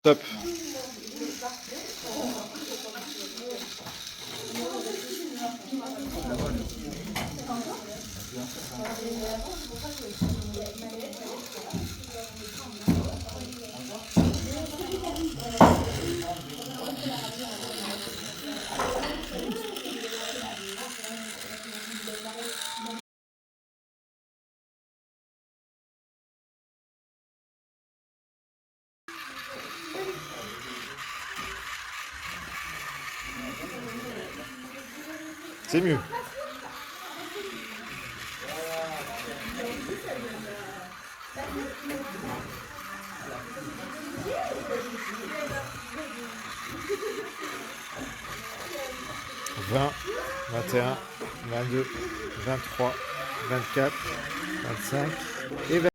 Top. C'est mieux. Vingt, 21, 22, 23, 24, 25 et 20.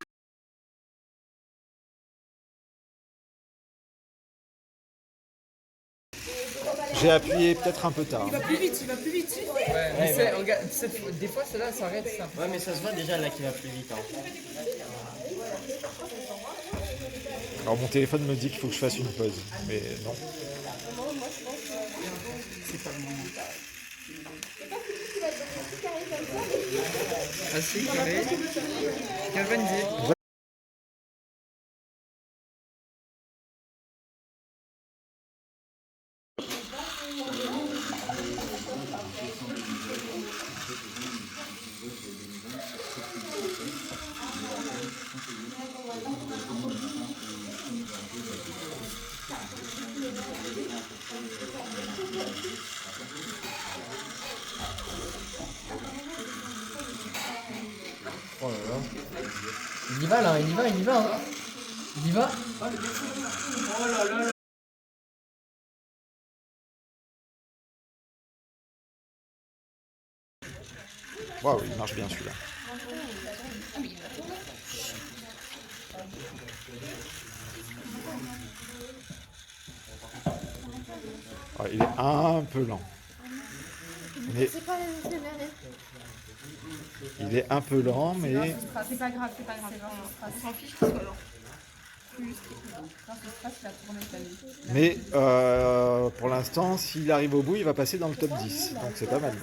J'ai appuyé peut-être un peu tard. Il va plus vite, il va plus vite. Ouais, mais c'est, regarde, des fois, celle-là, ça arrête ça. Ouais, mais ça se voit déjà là qu'il va plus vite. Hein. Alors mon téléphone me dit qu'il faut que je fasse une pause, mais non. C'est pas le moment. Assez carré. Galvanisé. Oh là là. Il y va là, il y va, il y va. Hein. Il y va. Waouh, il marche bien celui-là. Ah, il est un peu lent. Mais C'est pas la même il est un peu lent, mais C'est pas grave, c'est pas grave. On s'en fiche qu'il soit lent. mais pour l'instant, s'il arrive au bout, il va passer dans le top 10. Donc c'est pas mal.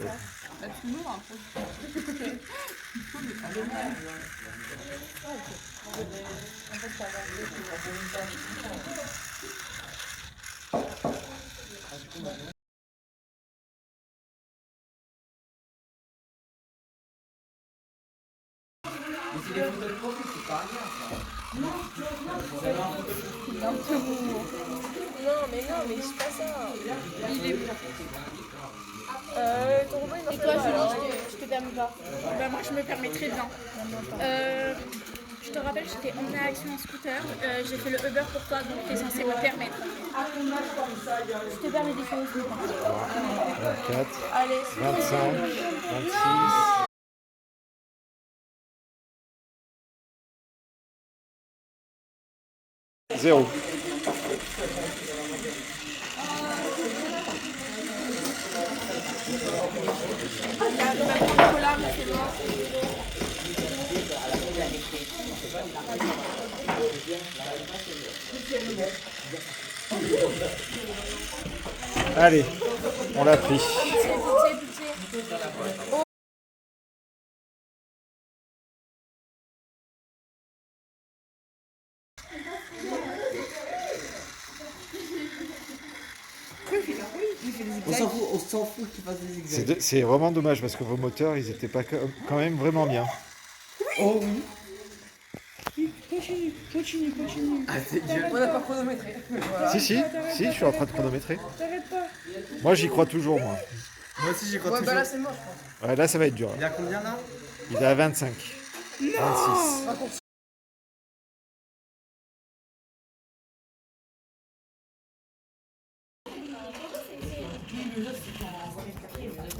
Non, mais c'est pas ça. Il est. Ton robot, il marche. Et toi, Julie, je te permets pas. Bah, moi, je me permets très bien. Je te rappelle, j'étais emmenée à Action en scooter. J'ai fait le Uber pour toi, donc tu es censé me permettre. Je te permets des choses. 24, Allez, 25, 26. Zéro. Nicolas, mais c'est bon. Allez, on l'a pris. Pitié. On s'en fout qu'il fasse des zigzags. C'est vraiment dommage parce que vos moteurs, ils étaient pas quand même vraiment bien. Oh oui. Continue. Ah, c'est dur. On n'a pas chronométré. Voilà. Si, je suis en train de chronométrer. T'arrêtes pas. Moi, j'y crois toujours, moi. Moi aussi, j'y crois Ouais, toujours. bah là, c'est mort, je pense. Ouais, là, ça va être dur. Il a combien là? Il est à 25. 26.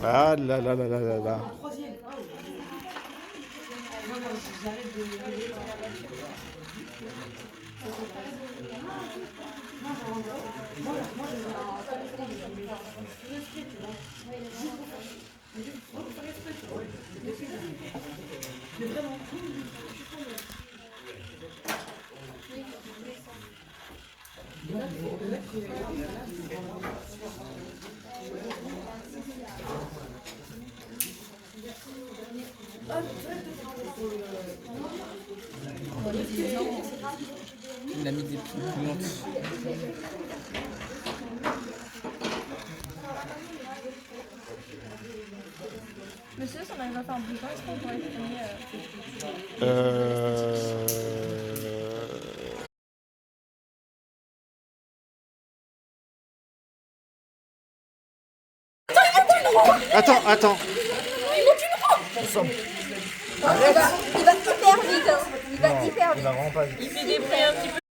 Ah là là là là là là. Il a mis des pimentes. Monsieur, si on arrive à faire un bouton, est-ce qu'on pourrait finir Attends. Il va hyper vite. Il va hyper vite. Il va vraiment pas vite. Il fait des bruits un petit peu.